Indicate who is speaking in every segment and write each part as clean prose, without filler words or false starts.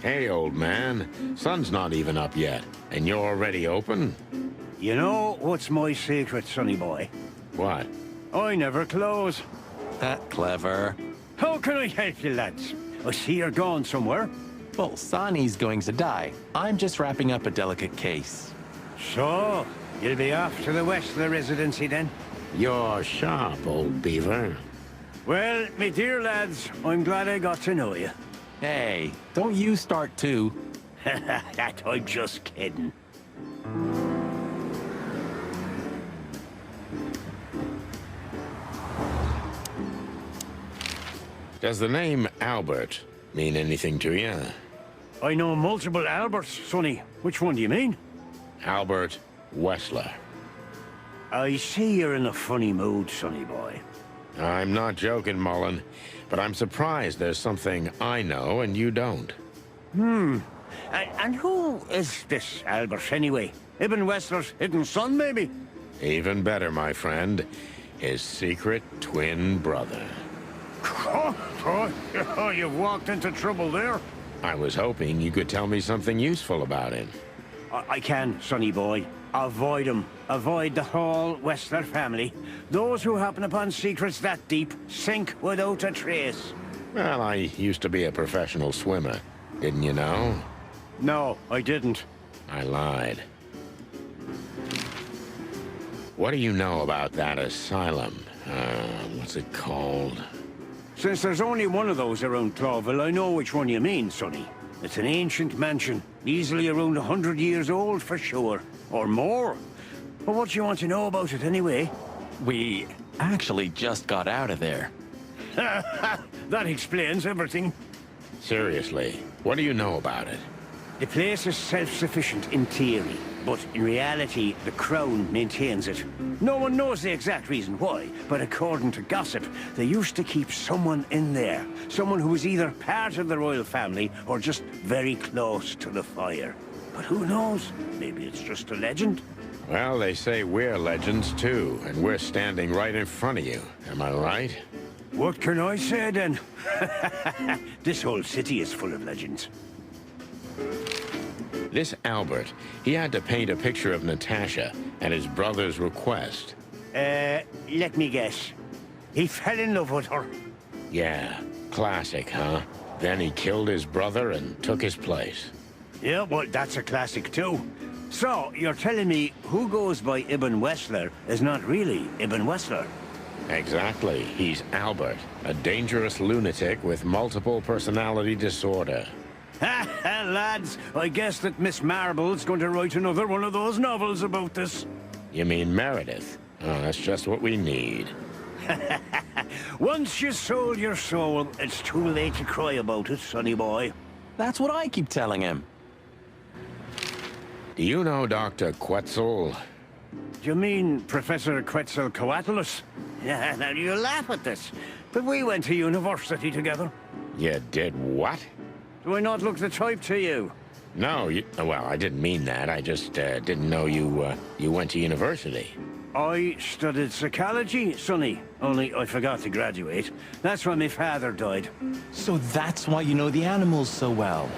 Speaker 1: Hey, old man. Sun's not even up yet, and you're already open?
Speaker 2: You know what's my secret, sonny boy?
Speaker 1: What?
Speaker 2: I never close.
Speaker 3: That clever.
Speaker 2: How can I help you, lads? I see you're going somewhere.
Speaker 3: Well, Sonny's going to die. I'm just wrapping up a delicate case.
Speaker 2: So, you'll be off to the Westler residency then?
Speaker 1: You're sharp, old beaver.
Speaker 2: Well, me dear lads, I'm glad I got to know you.
Speaker 3: Hey, don't you start too.
Speaker 2: That I'm just kidding.
Speaker 1: Does the name Albert mean anything to you?
Speaker 2: I know multiple Alberts, sonny. Which one do you mean?
Speaker 1: Albert Wessler.
Speaker 2: I see you're in a funny mood, sonny boy.
Speaker 1: I'm not joking, Mullen, but I'm surprised there's something I know and you don't.
Speaker 2: And who is this Albert, anyway? Ibn Wessler's hidden son, maybe?
Speaker 1: Even better, my friend. His secret twin brother.
Speaker 2: Oh, you've walked into trouble there.
Speaker 1: I was hoping you could tell me something useful about him.
Speaker 2: I can, sonny boy. Avoid him. Avoid the whole Wessler family. Those who happen upon secrets that deep sink without a trace.
Speaker 1: Well, I used to be a professional swimmer. Didn't you know?
Speaker 2: No, I didn't.
Speaker 1: I lied. What do you know about that asylum? What's it called?
Speaker 2: Since there's only one of those around Clawville, I know which one you mean, sonny. It's an ancient mansion, easily around 100 years old for sure, or more. But what do you want to know about it anyway?
Speaker 3: We actually just got out of there.
Speaker 2: That explains everything.
Speaker 1: Seriously, what do you know about it?
Speaker 2: The place is self-sufficient in theory, but in reality, the Crown maintains it. No one knows the exact reason why, but according to gossip, they used to keep someone in there. Someone who was either part of the royal family or just very close to the fire. But who knows? Maybe it's just a legend.
Speaker 1: Well, they say we're legends too, and we're standing right in front of you. Am I right?
Speaker 2: What can I say then? This whole city is full of legends.
Speaker 1: This Albert, he had to paint a picture of Natasha at his brother's request.
Speaker 2: Let me guess. He fell in love with her.
Speaker 1: Yeah, classic, huh? Then he killed his brother and took his place.
Speaker 2: Yeah, well, that's a classic too. So, you're telling me who goes by Ibn Wessler is not really Ibn Wessler?
Speaker 1: Exactly. He's Albert, a dangerous lunatic with multiple personality disorder.
Speaker 2: Ha ha, lads! I guess that Miss Marble's going to write another one of those novels about this.
Speaker 1: You mean Meredith? Oh, that's just what we need.
Speaker 2: Once you sold your soul, it's too late to cry about it, sonny boy.
Speaker 3: That's what I keep telling him.
Speaker 1: Do you know Dr. Quetzal?
Speaker 2: Do you mean Professor Quetzalcoatlus? Yeah, now you laugh at this, but we went to university together.
Speaker 1: You did what?
Speaker 2: Do I not look the type to you?
Speaker 1: No, well, I didn't mean that. I just didn't know you went to university.
Speaker 2: I studied psychology, sonny, only I forgot to graduate. That's when my father died.
Speaker 3: So that's why you know the animals so well.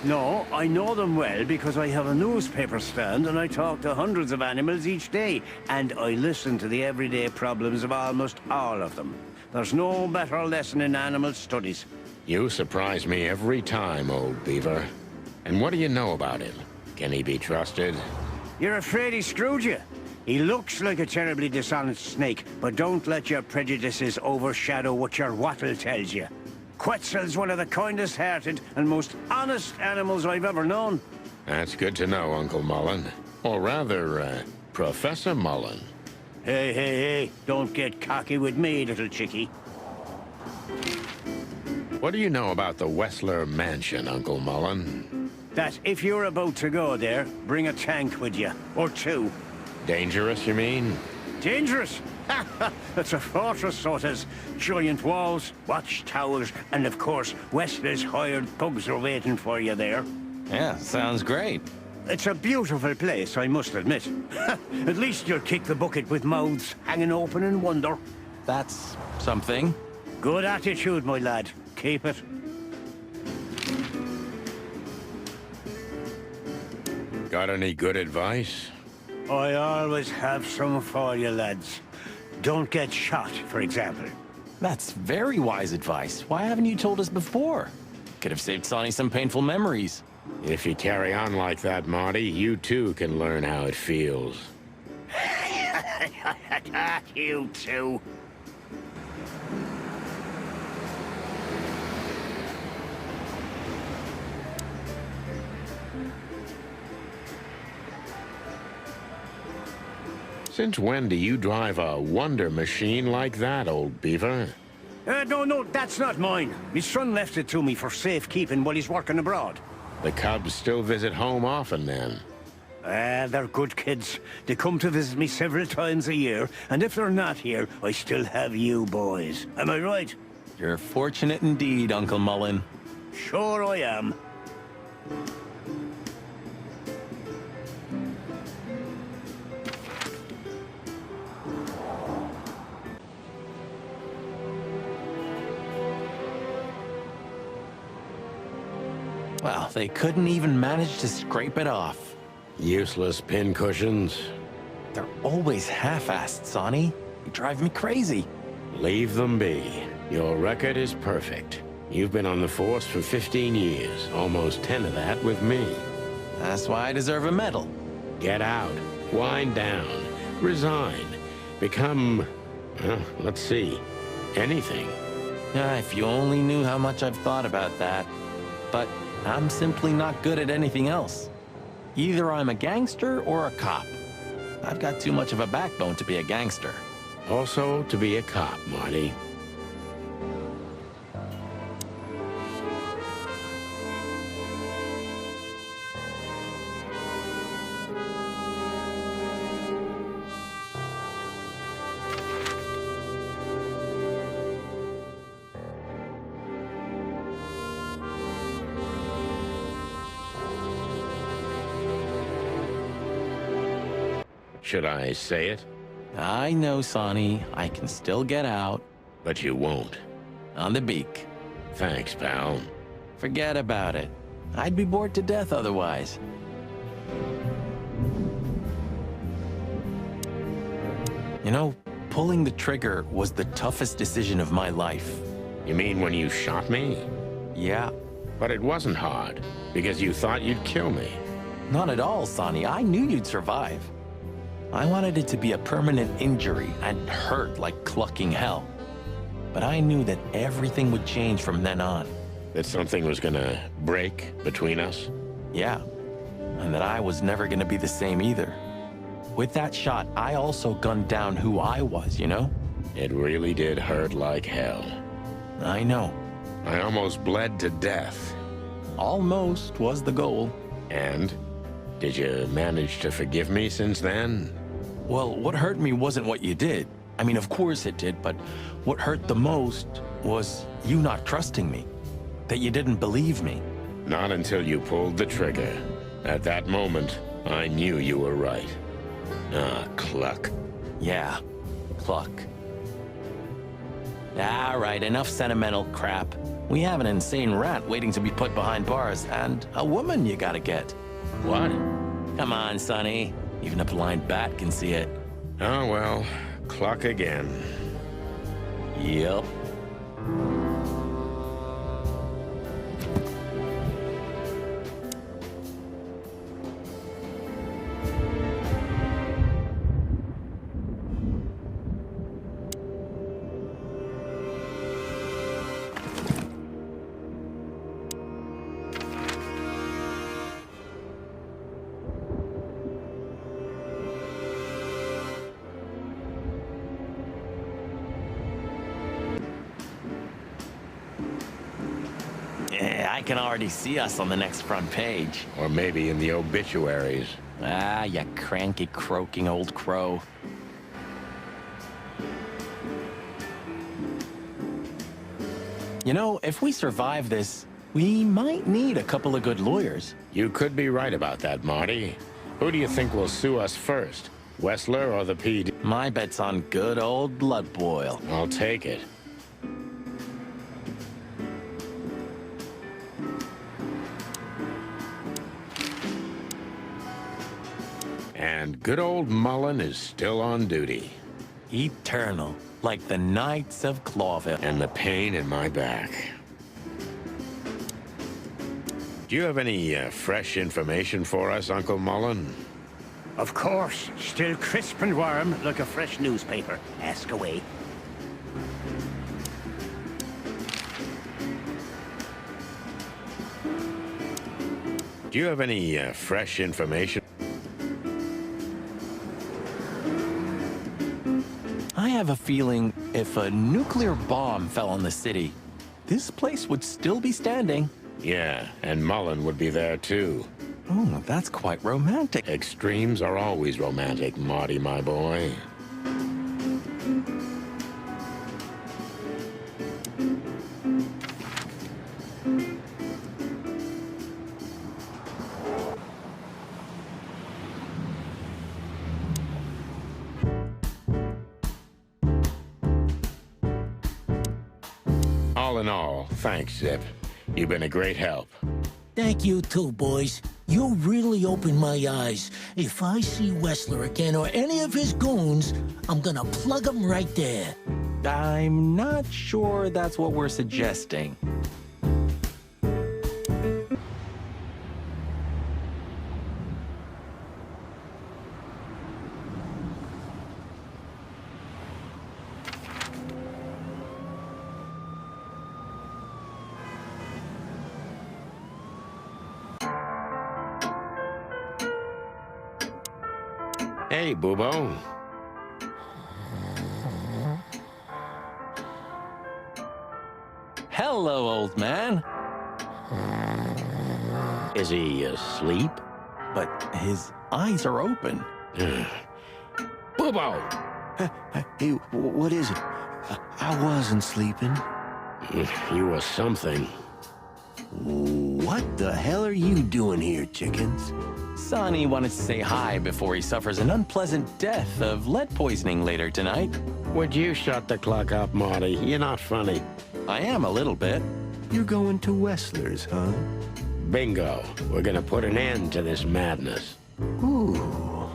Speaker 2: No, I know them well because I have a newspaper stand and I talk to hundreds of animals each day, and I listen to the everyday problems of almost all of them. There's no better lesson in animal studies.
Speaker 1: You surprise me every time, old beaver. And what do you know about him? Can he be trusted?
Speaker 2: You're afraid he screwed you? He looks like a terribly dishonest snake, but don't let your prejudices overshadow what your wattle tells you. Quetzal's one of the kindest-hearted and most honest animals I've ever known.
Speaker 1: That's good to know, Uncle Mullen. Or rather, Professor Mullen.
Speaker 2: Hey, don't get cocky with me, little chickie.
Speaker 1: What do you know about the Wessler Mansion, Uncle Mullen?
Speaker 2: That if you're about to go there, bring a tank with you, or two.
Speaker 1: Dangerous, you mean?
Speaker 2: Dangerous? It's a fortress, so it has giant walls, watchtowers, and of course, Wessler's hired thugs are waiting for you there.
Speaker 3: Yeah, sounds great.
Speaker 2: It's a beautiful place, I must admit. At least you'll kick the bucket with mouths hanging open in wonder.
Speaker 3: That's something.
Speaker 2: Good attitude, my lad. Keep it.
Speaker 1: Got any good advice?
Speaker 2: I always have some for you, lads. Don't get shot, for example.
Speaker 3: That's very wise advice. Why haven't you told us before? Could have saved Sonny some painful memories.
Speaker 1: If you carry on like that, Marty, you too can learn how it feels.
Speaker 2: You too.
Speaker 1: Since when do you drive a wonder machine like that, old beaver?
Speaker 2: No, that's not mine. My son left it to me for safekeeping while he's working abroad.
Speaker 1: The Cubs still visit home often, then.
Speaker 2: They're good kids. They come to visit me several times a year, and if they're not here, I still have you boys. Am I right?
Speaker 3: You're fortunate indeed, Uncle Mullen.
Speaker 2: Sure I am.
Speaker 3: Well, they couldn't even manage to scrape it off.
Speaker 1: Useless pincushions.
Speaker 3: They're always half-assed, Sonny. You drive me crazy.
Speaker 1: Leave them be. Your record is perfect. You've been on the force for 15 years, almost 10 of that with me.
Speaker 3: That's why I deserve a medal.
Speaker 1: Get out. Wind down. Resign. Become, let's see, anything.
Speaker 3: If you only knew how much I've thought about that. But I'm simply not good at anything else. Either I'm a gangster or a cop. I've got too much of a backbone to be a gangster.
Speaker 1: Also, to be a cop, Marty. Should I say it?
Speaker 3: I know, Sonny. I can still get out.
Speaker 1: But you won't.
Speaker 3: On the beak.
Speaker 1: Thanks, pal.
Speaker 3: Forget about it. I'd be bored to death otherwise. You know, pulling the trigger was the toughest decision of my life.
Speaker 1: You mean when you shot me?
Speaker 3: Yeah.
Speaker 1: But it wasn't hard, because you thought you'd kill me.
Speaker 3: Not at all, Sonny. I knew you'd survive. I wanted it to be a permanent injury and hurt like clucking hell. But I knew that everything would change from then on.
Speaker 1: That something was gonna break between us?
Speaker 3: Yeah. And that I was never gonna be the same either. With that shot, I also gunned down who I was, you know?
Speaker 1: It really did hurt like hell.
Speaker 3: I know.
Speaker 1: I almost bled to death.
Speaker 3: Almost was the goal.
Speaker 1: And? Did you manage to forgive me since then?
Speaker 3: Well, what hurt me wasn't what you did. I mean, of course it did, but what hurt the most was you not trusting me. That you didn't believe me.
Speaker 1: Not until you pulled the trigger. At that moment, I knew you were right. Ah, cluck.
Speaker 3: Yeah, cluck. All right, enough sentimental crap. We have an insane rat waiting to be put behind bars, and a woman you gotta get.
Speaker 1: What?
Speaker 3: Come on, Sonny. Even a blind bat can see it.
Speaker 1: Oh, well, cluck again.
Speaker 3: Yep. Yeah, I can already see us on the next front page.
Speaker 1: Or maybe in the obituaries.
Speaker 3: Ah, you cranky, croaking old crow. You know, if we survive this, we might need a couple of good lawyers.
Speaker 1: You could be right about that, Marty. Who do you think will sue us first? Wessler or the PD?
Speaker 3: My bet's on good old Blood Boil.
Speaker 1: I'll take it. And good old Mullen is still on duty.
Speaker 3: Eternal, like the Knights of Clawville.
Speaker 1: And the pain in my back. Do you have any fresh information for us, Uncle Mullen?
Speaker 2: Of course, still crisp and warm like a fresh newspaper. Ask away.
Speaker 1: Do you have any fresh information?
Speaker 3: I have a feeling if a nuclear bomb fell on the city, this place would still be standing.
Speaker 1: Yeah, and Mullen would be there too.
Speaker 3: Oh, that's quite romantic.
Speaker 1: Extremes are always romantic, Marty, my boy. All in all, thanks, Zip. You've been a great help.
Speaker 4: Thank you too, boys. You really opened my eyes. If I see Wessler again or any of his goons, I'm gonna plug him right there.
Speaker 3: I'm not sure that's what we're suggesting.
Speaker 1: Hey, Boobo.
Speaker 3: Hello, old man.
Speaker 1: Is he asleep?
Speaker 3: But his eyes are open.
Speaker 1: Boobo!
Speaker 5: Hey, what is it? I wasn't sleeping.
Speaker 1: You were something.
Speaker 5: What the hell are you doing here, chickens?
Speaker 3: Sonny wanted to say hi before he suffers an unpleasant death of lead poisoning later tonight.
Speaker 1: Would you shut the clock up, Marty? You're not funny.
Speaker 3: I am a little bit.
Speaker 5: You're going to Wessler's, huh?
Speaker 1: Bingo. We're gonna put an end to this madness.
Speaker 5: Ooh.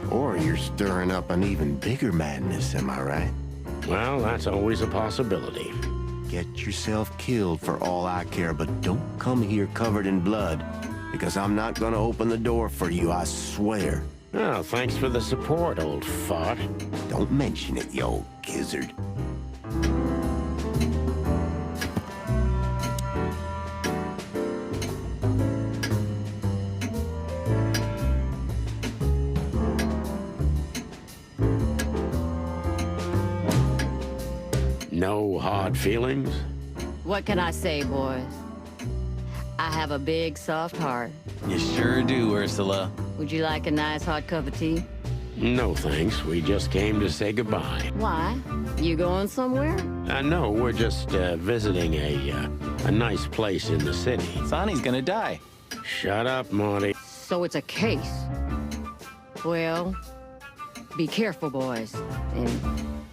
Speaker 5: Or you're stirring up an even bigger madness, am I right?
Speaker 1: Well, that's always a possibility.
Speaker 5: Get yourself killed for all I care, but don't come here covered in blood, because I'm not gonna open the door for you, I swear.
Speaker 1: Oh, thanks for the support, old fart.
Speaker 5: Don't mention it, you old gizzard.
Speaker 1: No hard feelings?
Speaker 6: What can I say, boys? I have a big, soft heart.
Speaker 3: You sure do, Ursula.
Speaker 6: Would you like a nice hot cup of tea?
Speaker 1: No, thanks. We just came to say goodbye.
Speaker 6: Why? You going somewhere?
Speaker 1: No, we're just visiting a nice place in the city.
Speaker 3: Sonny's gonna die.
Speaker 1: Shut up, Marty.
Speaker 6: So it's a case. Well, be careful, boys. And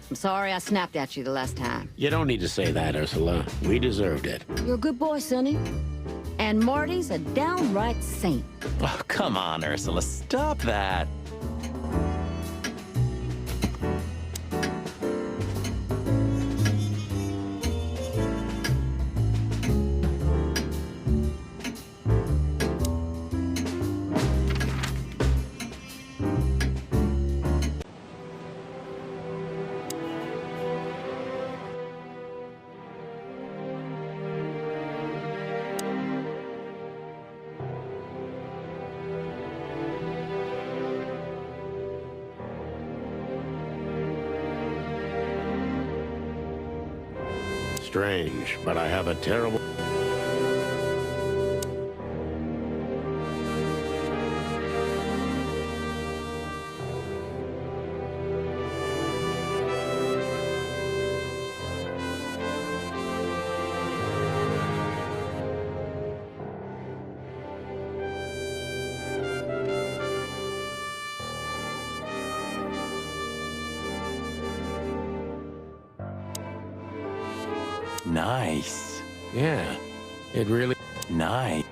Speaker 6: I'm sorry I snapped at you the last time.
Speaker 1: You don't need to say that, Ursula. We deserved it.
Speaker 6: You're a good boy, Sonny. And Marty's a downright saint.
Speaker 3: Oh, come on, Ursula. Stop that.
Speaker 1: Strange, but I have a terrible...
Speaker 3: Nice.
Speaker 1: Yeah, it really...
Speaker 3: Nice.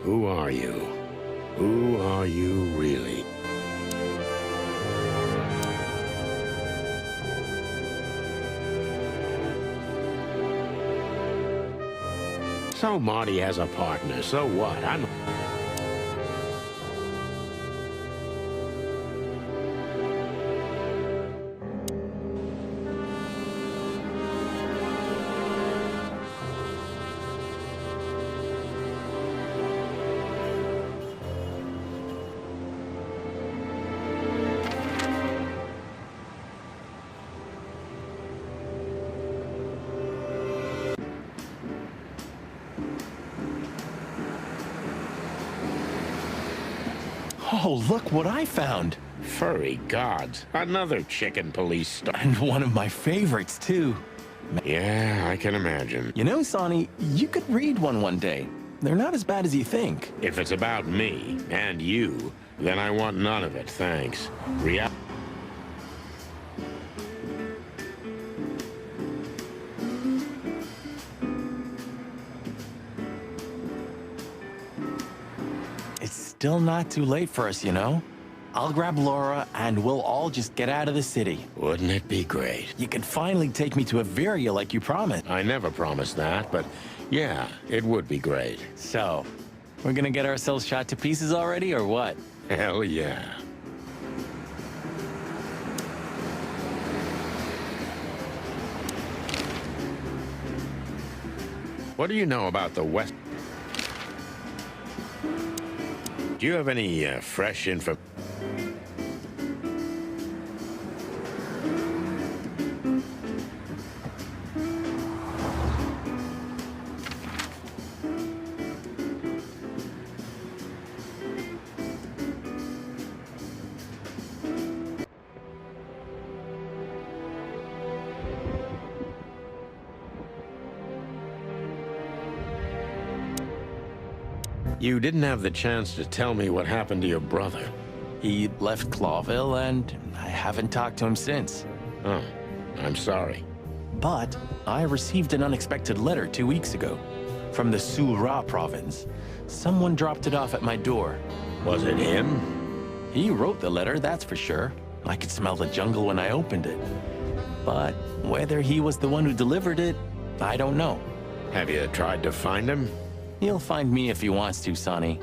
Speaker 1: Who are you? Who are you really? So Marty has a partner, so what? I'm...
Speaker 3: Oh, look what I found.
Speaker 1: Furry gods. Another chicken police star.
Speaker 3: And one of my favorites, too.
Speaker 1: Yeah, I can imagine.
Speaker 3: You know, Sonny, you could read one day. They're not as bad as you think.
Speaker 1: If it's about me and you, then I want none of it, thanks.
Speaker 3: It's still not too late for us, you know? I'll grab Laura, and we'll all just get out of the city.
Speaker 1: Wouldn't it be great?
Speaker 3: You can finally take me to Averia like you promised.
Speaker 1: I never promised that, but yeah, it would be great.
Speaker 3: So, we're gonna get ourselves shot to pieces already, or what?
Speaker 1: Hell yeah. What do you know about the West? Do you have any fresh info? You didn't have the chance to tell me what happened to your brother.
Speaker 3: He left Clawville, and I haven't talked to him since.
Speaker 1: Oh, I'm sorry.
Speaker 3: But I received an unexpected letter 2 weeks ago from the Sura province. Someone dropped it off at my door.
Speaker 1: Was it him?
Speaker 3: He wrote the letter, that's for sure. I could smell the jungle when I opened it. But whether he was the one who delivered it, I don't know.
Speaker 1: Have you tried to find him?
Speaker 3: He'll find me if he wants to, Sonny.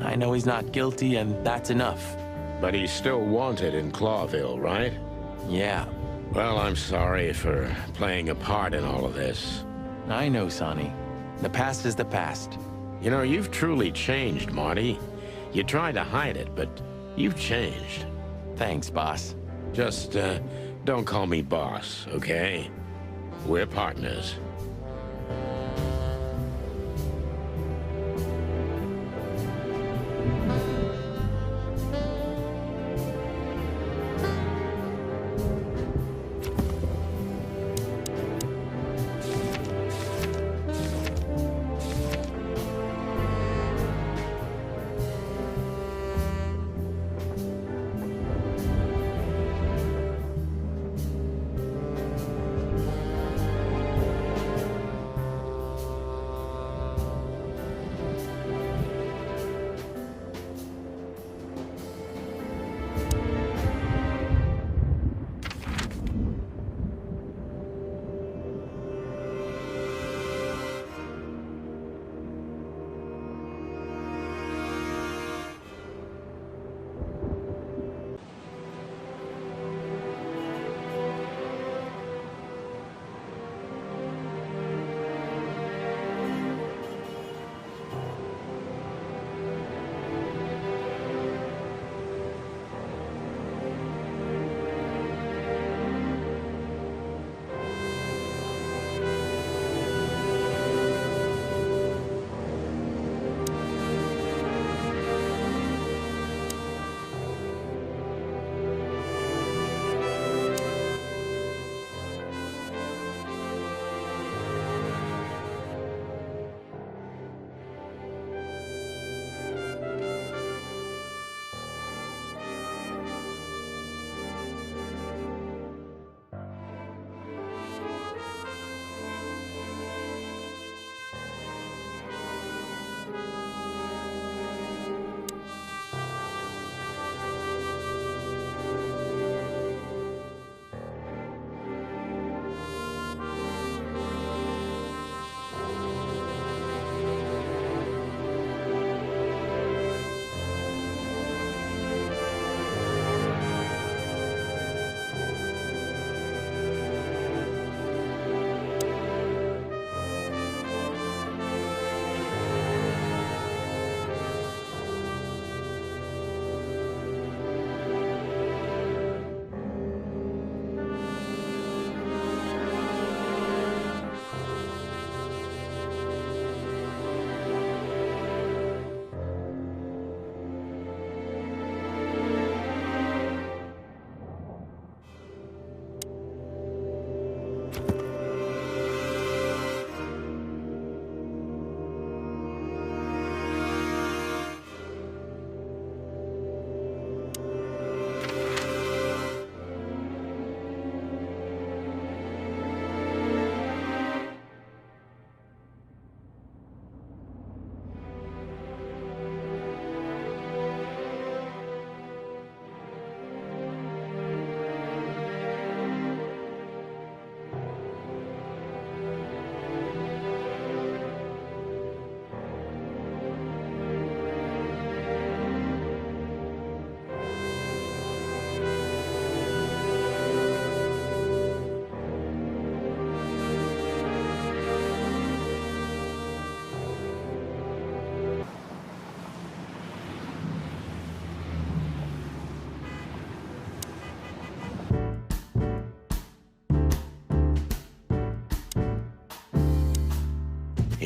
Speaker 3: I know he's not guilty, and that's enough.
Speaker 1: But he's still wanted in Clawville, right?
Speaker 3: Yeah.
Speaker 1: Well, I'm sorry for playing a part in all of this.
Speaker 3: I know, Sonny. The past is the past.
Speaker 1: You know, you've truly changed, Marty. You tried to hide it, but you've changed.
Speaker 3: Thanks, boss.
Speaker 1: Just, don't call me boss, okay? We're partners.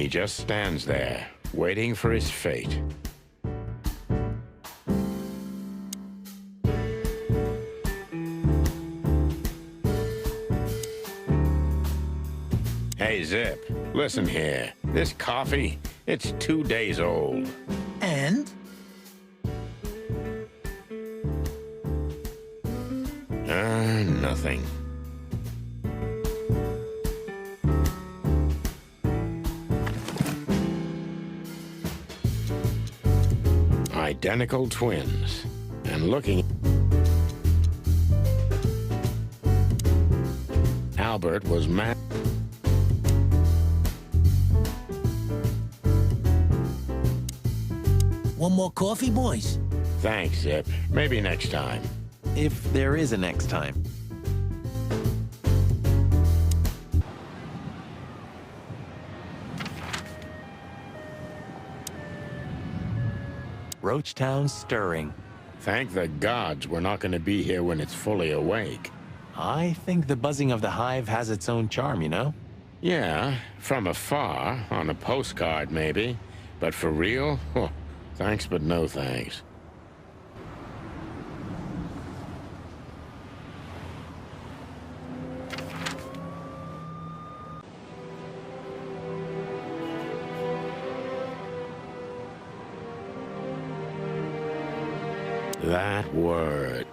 Speaker 1: He just stands there, waiting for his fate. Hey, Zip, listen here. This coffee, it's 2 days old.
Speaker 4: And?
Speaker 1: Nothing. Identical twins. And looking... Albert was mad.
Speaker 4: One more coffee, boys?
Speaker 1: Thanks, Zip. Maybe next time.
Speaker 3: If there is a next time. Roachtown's stirring.
Speaker 1: Thank the gods we're not going to be here when it's fully awake.
Speaker 3: I think the buzzing of the hive has its own charm, you know?
Speaker 1: Yeah, from afar, on a postcard maybe. But for real? Oh, thanks but no thanks. That word.